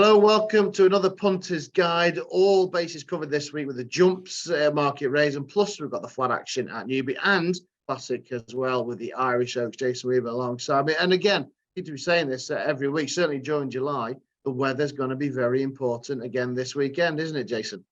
Hello, welcome to another Punters Guide. All bases covered this week with the jumps, market raise, and plus we've got the flat action at Newbury and classic as well with the Irish Oaks, Jason Weaver alongside me. And again, I need to be saying this every week, certainly during July, the weather's going to be very important again this weekend, isn't it, Jason?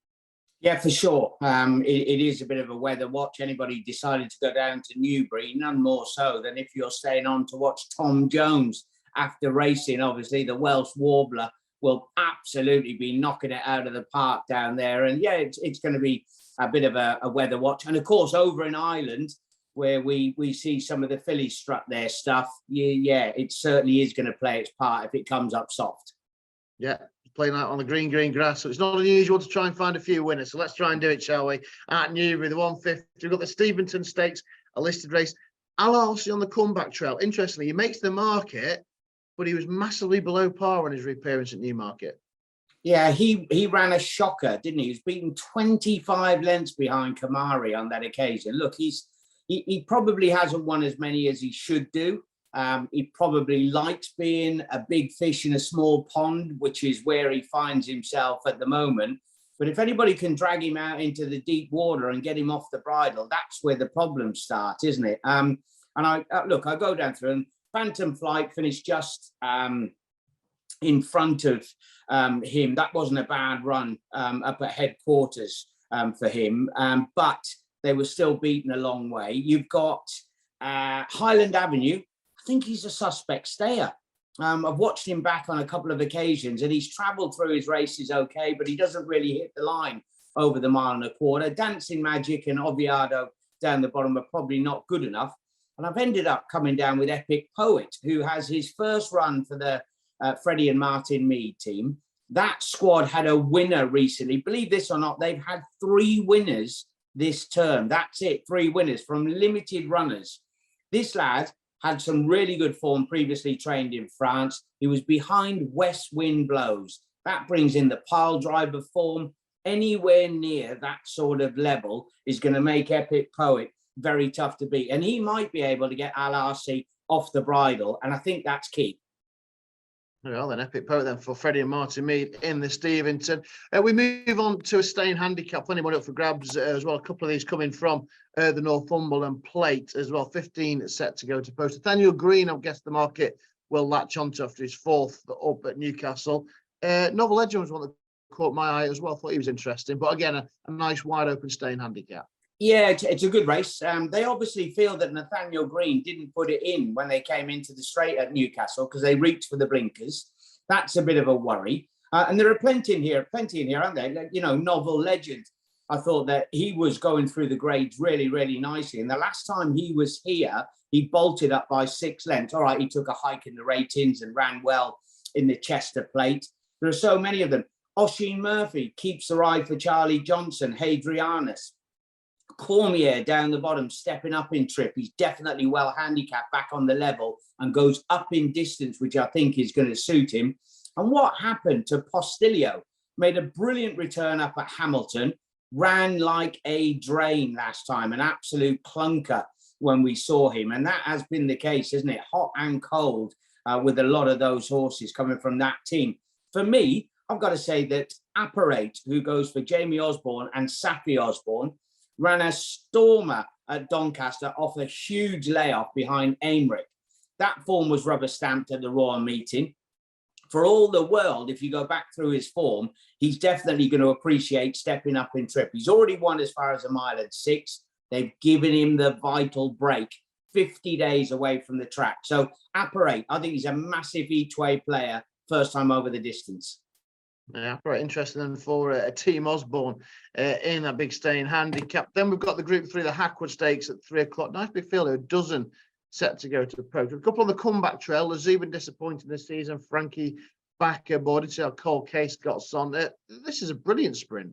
Yeah, for sure. It is a bit of a weather watch. Anybody decided to go down to Newbury, none more so than if you're staying on to watch Tom Jones after racing. Obviously, the Welsh Warbler will absolutely be knocking it out of the park down there. And yeah, it's going to be a bit of a weather watch. And of course, over in Ireland, where we see some of the fillies strut their stuff, yeah, it certainly is going to play its part if it comes up soft. Yeah, playing out on the green grass. So it's not unusual to try and find a few winners. So let's try and do it, shall we? At Newbury, the 150. We've got the Steventon Stakes, a listed race. Al Arsey on the comeback trail. Interestingly, he makes the market, but he was massively below par on his reappearance at Newmarket. Yeah, he ran a shocker, didn't he? He was beaten 25 lengths behind Kamari on that occasion. Look, he probably hasn't won as many as he should do. He probably likes being a big fish in a small pond, which is where he finds himself at the moment. But if anybody can drag him out into the deep water and get him off the bridle, that's where the problems start, isn't it? And I go down through and Phantom Flight finished just in front of him. That wasn't a bad run up at headquarters for him, but they were still beaten a long way. You've got Highland Avenue. I think he's a suspect stayer. I've watched him back on a couple of occasions and he's travelled through his races okay, but he doesn't really hit the line over the 1.25 miles. Dancing Magic and Oviedo down the bottom are probably not good enough. And I've ended up coming down with Epic Poet, who has his first run for the Freddie and Martin Mead team. That squad had a winner recently. Believe this or not, they've had 3 winners this term. That's it, 3 winners from limited runners. This lad had some really good form, previously trained in France. He was behind West Wind Blows. That brings in the pile driver form. Anywhere near that sort of level is going to make Epic Poet very tough to beat. And he might be able to get Al Arsey off the bridle. And I think that's key. Well, then Epic Poet then for Freddie and Martin Mead in the Steventon. We move on to a staying handicap. Plenty of money up for grabs as well. A couple of these coming from the Northumberland Plate as well. 15 set to go to post. Nathaniel Green, I guess the market will latch onto after his 4th up at Newcastle. Novel Legend was one that caught my eye as well. Thought he was interesting. But again, a nice wide open staying handicap. Yeah, it's a good race. They obviously feel that Nathaniel Green didn't put it in when they came into the straight at Newcastle because they reached for the blinkers. That's a bit of a worry. And there are plenty in here, aren't there? You know, Novel Legend. I thought that he was going through the grades really, really nicely. And the last time he was here, he bolted up by 6 lengths. All right, he took a hike in the ratings and ran well in the Chester Plate. There are so many of them. Oisin Murphy keeps the ride for Charlie Johnson, Hadrianus. Cormier down the bottom, stepping up in trip. He's definitely well handicapped back on the level and goes up in distance, which I think is going to suit him. And what happened to Postilio? Made a brilliant return up at Hamilton, ran like a drain last time, an absolute clunker when we saw him. And that has been the case, isn't it? Hot and cold with a lot of those horses coming from that team. For me, I've got to say that Apparate, who goes for Jamie Osborne and Safi Osborne, ran a stormer at Doncaster off a huge layoff behind Aymeric. That form was rubber stamped at the Royal Meeting. For all the world, if you go back through his form, he's definitely going to appreciate stepping up in trip. He's already won as far as 1.6 miles. They've given him the vital break, 50 days away from the track. So Apparate, I think he's a massive each-way player, first time over the distance. Yeah, very interesting for Team Osborne in that big staying handicap. Then we've got the Group 3, the Hackwood Stakes at 3 o'clock. Nice big field, a dozen set to go to the post. A couple on the comeback trail. There's even disappointing this season. Frankie back aboard. See how Cole Case got on. This is a brilliant sprint.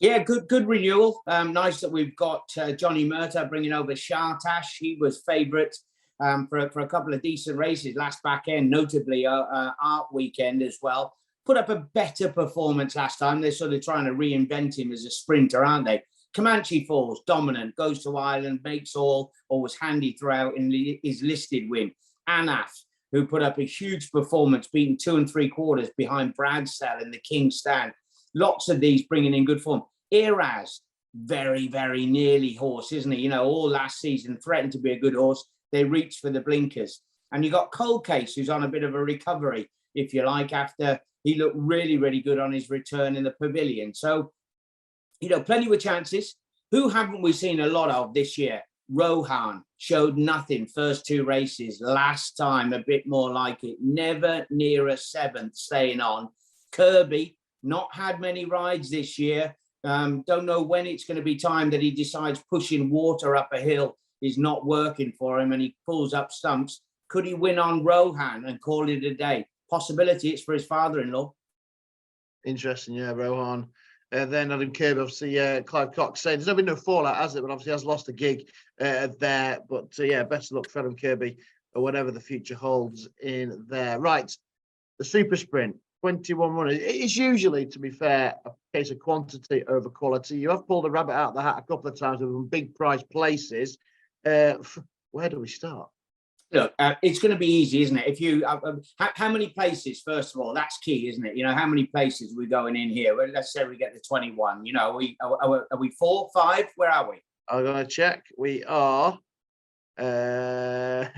Yeah, good renewal. Nice that we've got Johnny Murtagh bringing over Shartash. He was favourite for a couple of decent races last back end, notably Art Weekend as well. Put up a better performance last time. They're sort of trying to reinvent him as a sprinter, aren't they? Comanche Falls, dominant, goes to Ireland, makes all, or was handy throughout in his listed win. Anaf, who put up a huge performance, beating 2 3/4 behind Bradsell in the King's Stand. Lots of these bringing in good form. Eraz, very, very nearly horse, isn't he? You know, all last season threatened to be a good horse. They reached for the blinkers. And you got Cold Case, who's on a bit of a recovery, if you like, after he looked really, really good on his return in the pavilion. So, you know, plenty of chances. Who haven't we seen a lot of this year? Rohan showed nothing first 2 races. Last time, a bit more like it. Never near a 7th, staying on. Kirby, not had many rides this year. Don't know when it's going to be time that he decides pushing water up a hill is not working for him and he pulls up stumps. Could he win on Rohan and call it a day? Possibility. It's for his father-in-law. Interesting, yeah, Rohan. Then Adam Kirby, obviously, Clive Cox saying there's been no fallout, has it? But obviously has lost a gig there. But yeah, best of luck for Adam Kirby or whatever the future holds in there. Right, the Super Sprint, 21 runners. It is usually, to be fair, a case of quantity over quality. You have pulled a rabbit out of the hat a couple of times with some big price places. Where do we start? Look, it's going to be easy, isn't it? If you, how many places? First of all, that's key, isn't it? You know, how many places are we going in here? Well, let's say we get the 21. You know, are we 4, 5? Where are we? I'm going to check. We are. Putting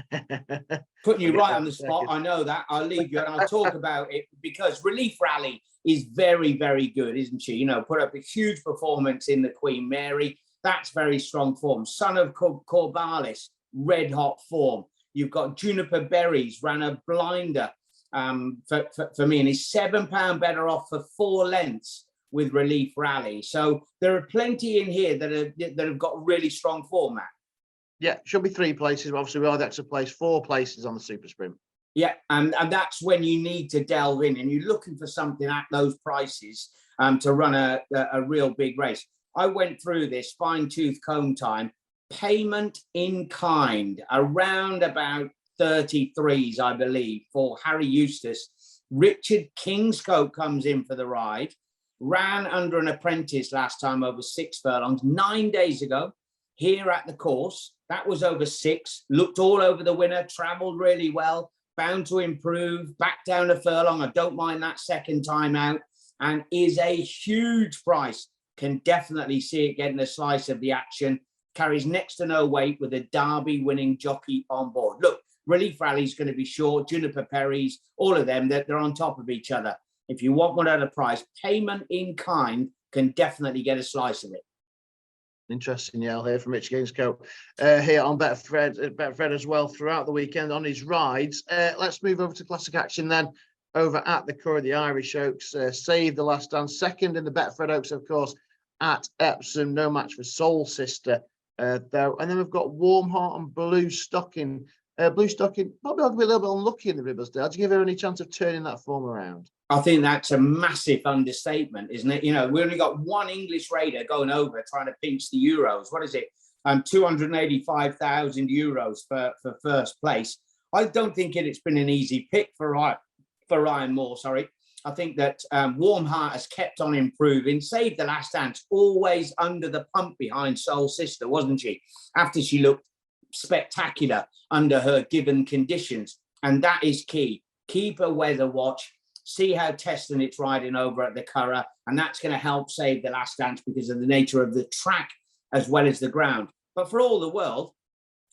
you right on the spot. I know that. I'll leave you and I'll talk about it because Relief Rally is very, very good, isn't she? You know, put up a huge performance in the Queen Mary. That's very strong form. Son of Corbalis, red hot form. You've got Juniper Berries, ran a blinder for me, and he's £7 better off for 4 lengths with Relief Rally. So there are plenty in here that have got really strong form, Matt. Yeah, should be 3 places. Obviously, we are the extra place, 4 places on the Super Sprint. Yeah, and that's when you need to delve in, and you're looking for something at those prices to run a real big race. I went through this fine-tooth comb time. Payment in kind, around about 33s, I believe, for Harry Eustace. Richard Kingscote comes in for the ride. Ran under an apprentice last time over 6 furlongs 9 days ago here at the course. That was over 6. Looked all over the winner, travelled really well, bound to improve, back down a furlong. I don't mind that second time out, and is a huge price. Can definitely see it getting a slice of the action. Carries next to no weight with a Derby winning jockey on board. Look, Relief Rally's going to be short. Juniper Perry's, all of them, they're on top of each other. If you want one at a price, payment in kind can definitely get a slice of it. Interesting, yeah, I'll hear from Rich Kingscote here on Betfred as well throughout the weekend on his rides. Let's move over to classic action then. Over at the Curragh, the Irish Oaks saved the last dance. Second in the Betfred Oaks, of course, at Epsom. No match for Soul Sister. Though, and then we've got Warm Heart and Blue Stocking. Blue Stocking probably will be a little bit unlucky in the Ribblesdale. Do you give her any chance of turning that form around? I think that's a massive understatement, isn't it? You know, we only got one English raider going over trying to pinch the Euros. What is it? 285,000 euros for first place. I don't think it's been an easy pick for Ryan Moore. Sorry. I think that Warm Heart has kept on improving, saved the last dance, always under the pump behind Soul Sister, wasn't she? After she looked spectacular under her given conditions. And that is key. Keep a weather watch, see how testing it's riding over at the Curragh, and that's going to help save the last dance because of the nature of the track as well as the ground. But for all the world,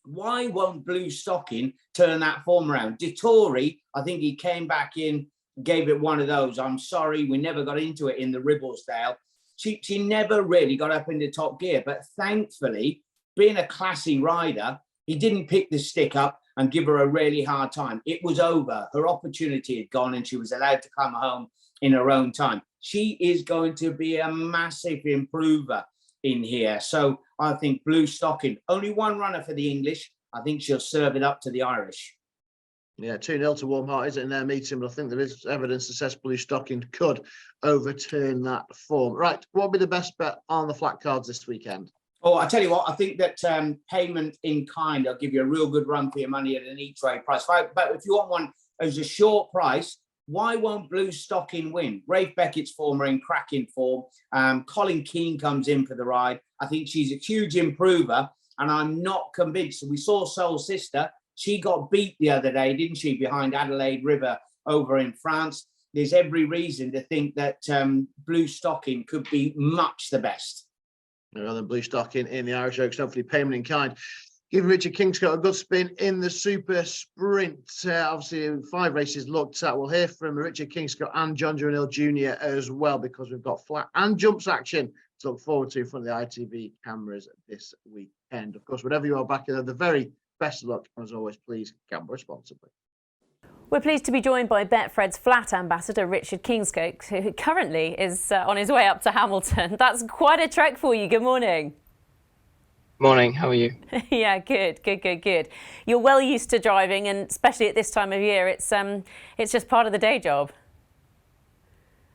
why won't Blue Stocking turn that form around? Dettori, I think he came back in, gave it one of those. I'm sorry, we never got into it in the Ribblesdale. She never really got up into top gear, but thankfully, being a classy rider, he didn't pick the stick up and give her a really hard time. It was over. Her opportunity had gone and she was allowed to come home in her own time. She is going to be a massive improver in here. So I think Blue Stocking, only one runner for the English. I think she'll serve it up to the Irish. Yeah, 2-0 to Warm Heart, isn't in their meeting, but I think there is evidence that says Blue Stocking could overturn that form. Right, what would be the best bet on the flat cards this weekend? Oh, I tell you what, I think that payment in kind, I'll give you a real good run for your money at an E-Trade price. But if you want one as a short price, why won't Blue Stocking win? Rafe Beckett's form are in cracking form. Colin Keane comes in for the ride. I think she's a huge improver, and I'm not convinced. We saw Soul Sister She got beat the other day, didn't she, behind Adelaide River over in France. There's every reason to think that Blue Stocking could be much the best. Rather than Blue Stocking in the Irish Oaks, hopefully payment in kind. Giving Richard Kingscote a good spin in the Super Sprint. Obviously, 5 races looked at. We'll hear from Richard Kingscote and Jonjo O'Neill Jnr. as well, because we've got flat and jumps action to look forward to in front of the ITV cameras this weekend. Of course, whatever you are back there, the very best of luck. As always, please gamble responsibly. We're pleased to be joined by Betfred's flat ambassador, Richard Kingscote, who currently is on his way up to Hamilton. That's quite a trek for you. Good morning. Morning, how are you? Yeah, good. You're well used to driving, and especially at this time of year, it's just part of the day job.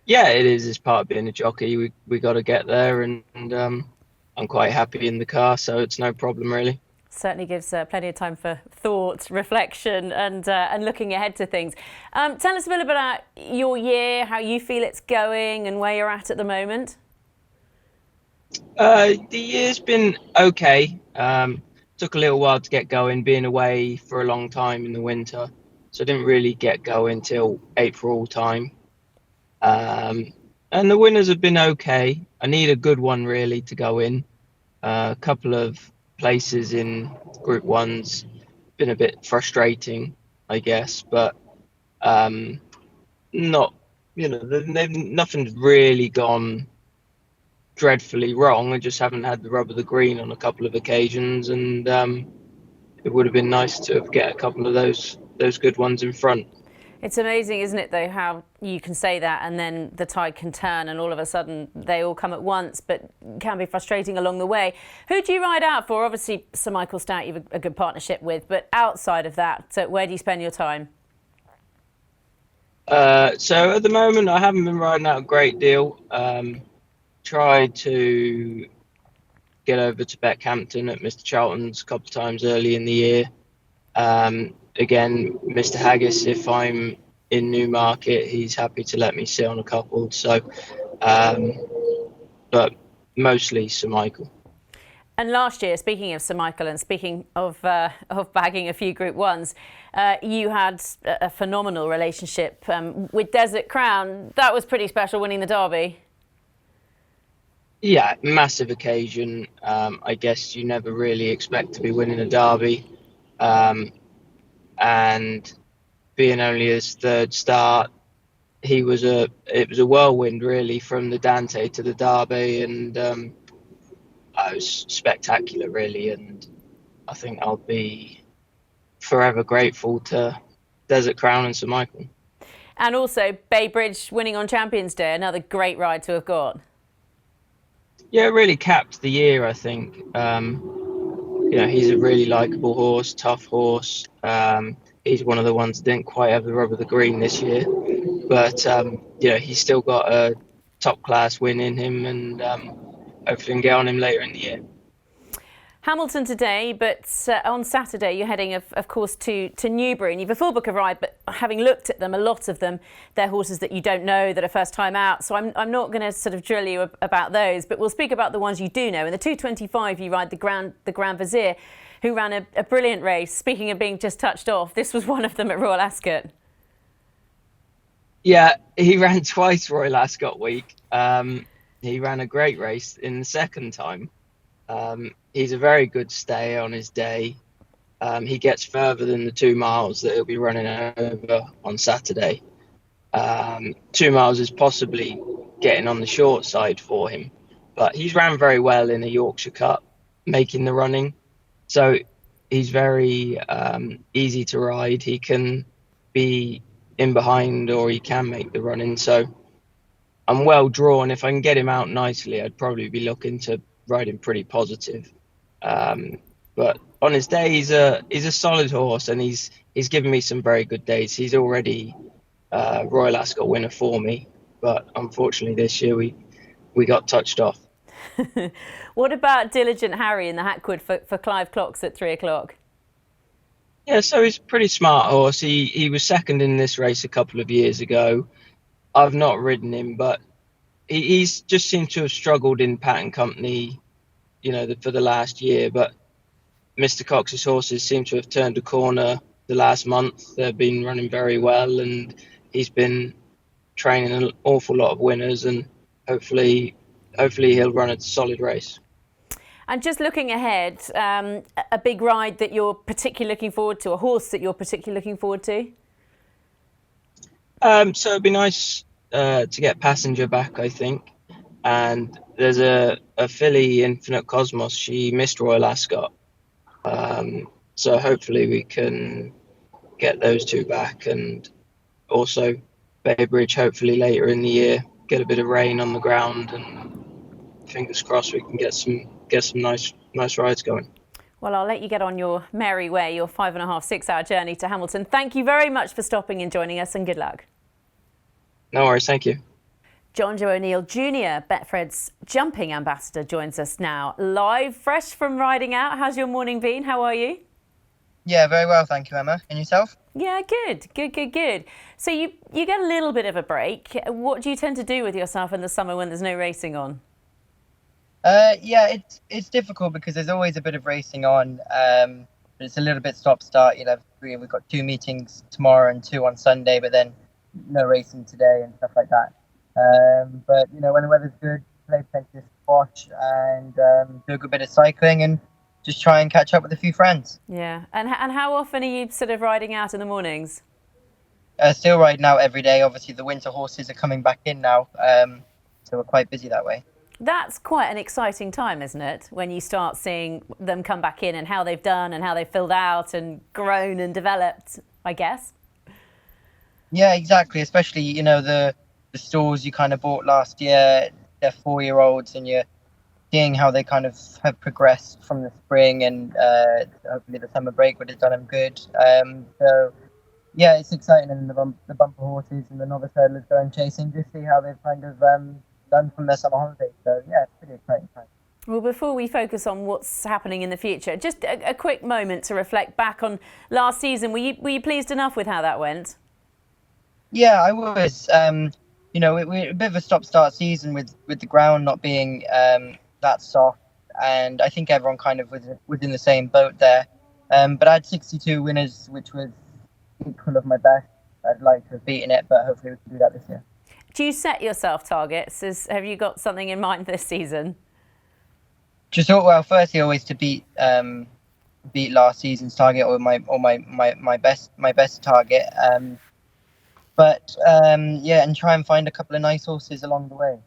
Yeah, it is. It's part of being a jockey. We got to get there, and I'm quite happy in the car, so it's no problem really. Certainly gives plenty of time for thought, reflection, and looking ahead to things. Tell us a bit about your year, how you feel it's going, and where you're at the moment. The year's been okay. Took a little while to get going, being away for a long time in the winter, so I didn't really get going till April time. And the winners have been okay. I need a good one really to go in. A couple of places in Group 1's been a bit frustrating, I guess, but not, nothing's really gone dreadfully wrong. I just haven't had the rub of the green on a couple of occasions, and it would have been nice to get a couple of those good ones in front. It's amazing, isn't it, though, how you can say that and then the tide can turn and all of a sudden they all come at once, but can be frustrating along the way. Who do you ride out for? Obviously, Sir Michael Stout, you've a good partnership with, but outside of that, where do you spend your time? So at the moment, I haven't been riding out a great deal. Tried to get over to Beckhampton at Mr. Charlton's a couple of times early in the year. Again, Mr. Haggis, if I'm in Newmarket, he's happy to let me sit on a couple. So, but mostly Sir Michael. And last year, speaking of Sir Michael and speaking of bagging a few Group 1s, you had a phenomenal relationship with Desert Crown. That was pretty special, winning the Derby. Yeah, massive occasion. I guess you never really expect to be winning a Derby. And being only his 3rd start, it was a whirlwind really, from the Dante to the Derby, and it was spectacular really, and I think I'll be forever grateful to Desert Crown and Sir Michael. And also Bay Bridge winning on Champions Day, another great ride to have got. Yeah, it really capped the year, I think. He's a really likeable horse, tough horse. He's one of the ones that didn't quite have the rub of the green this year, but he's still got a top class win in him, and hopefully can get on him later in the year. Hamilton today, but on Saturday you're heading, of course, to Newbury, and you've a full book of ride, but having looked at them, a lot of them, they're horses that you don't know, that are first time out, so I'm not going to sort of drill you about those, but we'll speak about the ones you do know. In the 225 you ride the Grand Vizier, who ran a brilliant race. Speaking of being just touched off, this was one of them at Royal Ascot. Yeah, he ran twice Royal Ascot week. He ran a great race in the second time. He's a very good stay on his day. He gets further than the 2 miles that he'll be running over on Saturday. 2 miles is possibly getting on the short side for him, but he's ran very well in a Yorkshire Cup, making the running. So he's very easy to ride. He can be in behind or he can make the running. So I'm well drawn. If I can get him out nicely, I'd probably be looking to ride him pretty positive. But on his day, he's a solid horse, and he's given me some very good days. He's already Royal Ascot winner for me, but unfortunately this year we got touched off. What about Diligent Harry in the Hackwood for Clive Clocks at 3 o'clock? Yeah, so he's a pretty smart horse. He was second in this race a couple of years ago. I've not ridden him, but he's just seemed to have struggled in Pattern Company, for the last year. But Mr. Cox's horses seem to have turned a corner the last month. They've been running very well, and he's been training an awful lot of winners, and hopefully he'll run a solid race. And just looking ahead, a big ride that you're particularly looking forward to, a horse that you're particularly looking forward to? So it'd be nice to get Passenger back, I think. And there's a filly, Infinite Cosmos. She missed Royal Ascot. So hopefully we can get those two back, and also Baybridge hopefully later in the year, get a bit of rain on the ground, and fingers crossed we can get some nice rides going. Well, I'll let you get on your merry way, your 5.5, 6 hour journey to Hamilton. Thank you very much for stopping and joining us, and good luck. No worries, thank you. Jonjo O'Neill Jnr, Betfred's jumping ambassador, joins us now live, fresh from riding out. How's your morning been? How are you? Yeah, very well, thank you, Emma. And yourself? Yeah, good. So you get a little bit of a break. What do you tend to do with yourself in the summer when there's no racing on? Yeah, it's difficult because there's always a bit of racing on. But it's a little bit stop-start. We've got 2 meetings tomorrow and 2 on Sunday, but then no racing today and stuff like that. But when the weather's good, play plenty of squash and do a good bit of cycling and just try and catch up with a few friends. Yeah, and how often are you sort of riding out in the mornings? Still riding out every day. Obviously, the winter horses are coming back in now, so we're quite busy that way. That's quite an exciting time, isn't it? When you start seeing them come back in and how they've done and how they've filled out and grown and developed, I guess. Yeah, exactly. Especially, the stores you kind of bought last year, they're 4-year-olds, and you're seeing how they kind of have progressed from the spring, and hopefully the summer break would have done them good. So, yeah, it's exciting, and the bumper horses and the novice hurdlers going chasing, just see how they've kind of done from their summer holidays. So, yeah, it's pretty exciting time. Well, before we focus on what's happening in the future, just a quick moment to reflect back on last season. Were you pleased enough with how that went? Yeah, I was. We're a bit of a stop-start season with the ground not being that soft, and I think everyone kind of was within the same boat there. But I had 62 winners, which was equal of my best. I'd like to have beaten it, but hopefully we can do that this year. Do you set yourself targets? Have you got something in mind this season? Firstly, always to beat last season's target or my best target. And try and find a couple of nice horses along the way.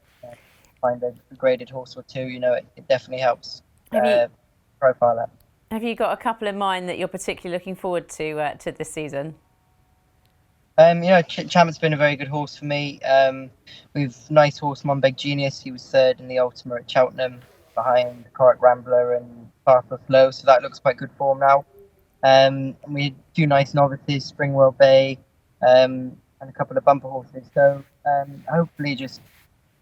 Find a graded horse or two. It definitely helps profile that. Have you got a couple in mind that you're particularly looking forward to this season? Champ's been a very good horse for me. We've nice horse Monbeg Genius. He was 3rd in the Ultima at Cheltenham, behind Curragh Rambler and Fast or Slow. So that looks quite good form now. And we had a few nice novices, Springwell Bay, and a couple of bumper horses. So hopefully just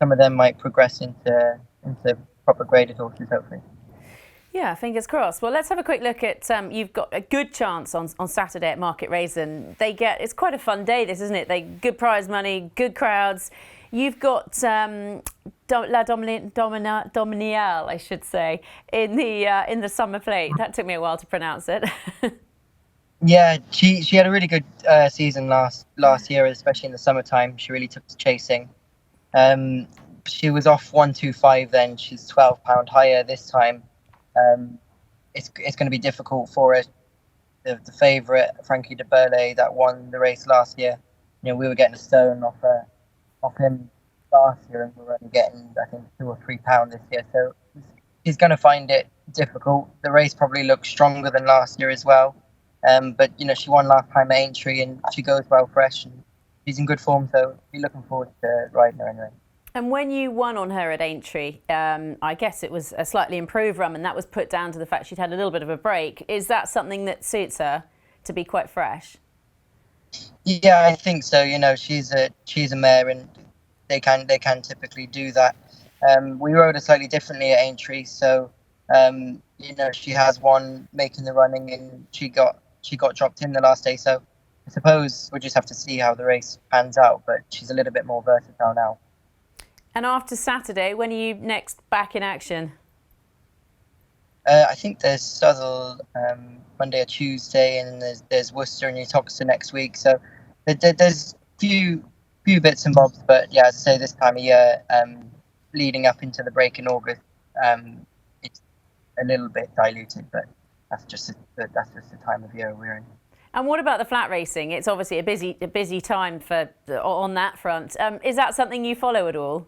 some of them might progress into proper graded horses, hopefully. Yeah, fingers crossed. Well, let's have a quick look at, you've got a good chance on Saturday at Market Raisin. It's quite a fun day, this, isn't it? Good prize money, good crowds. You've got La Dominiale, I should say, in the summer plate. That took me a while to pronounce it. Yeah, she had a really good season last year, especially in the summertime. She really took to chasing. She was off 125 then. She's £12 higher this time. It's going to be difficult for her. The favourite, Frankie de Burle, that won the race last year. We were getting a stone off him last year, and we were only getting, I think, £2 or £3 this year. So she's going to find it difficult. The race probably looks stronger than last year as well. But she won last time at Aintree, and she goes well fresh, and she's in good form, so be looking forward to riding her anyway. And when you won on her at Aintree, I guess it was a slightly improved run, and that was put down to the fact she'd had a little bit of a break. Is that something that suits her, to be quite fresh? Yeah, I think so. She's a mare, and they can typically do that. We rode her slightly differently at Aintree, so she has won making the running, and she got dropped in the last day. So I suppose we'll just have to see how the race pans out. But she's a little bit more versatile now. And after Saturday, when are you next back in action? I think there's Southall Monday or Tuesday, and there's Worcester and Uttoxeter next week. So there's few bits and bobs, but yeah, as I say, this time of year, leading up into the break in August, it's a little bit diluted, but that's just the time of year we're in. And what about the flat racing? It's obviously a busy time on that front. Is that something you follow at all?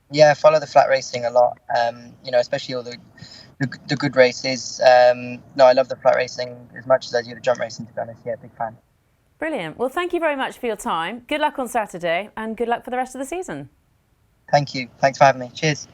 Yeah, I follow the flat racing a lot. Especially all the good races. No, I love the flat racing as much as I do the jump racing, to be honest. Yeah, big fan. Brilliant. Well, thank you very much for your time. Good luck on Saturday and good luck for the rest of the season. Thank you. Thanks for having me. Cheers.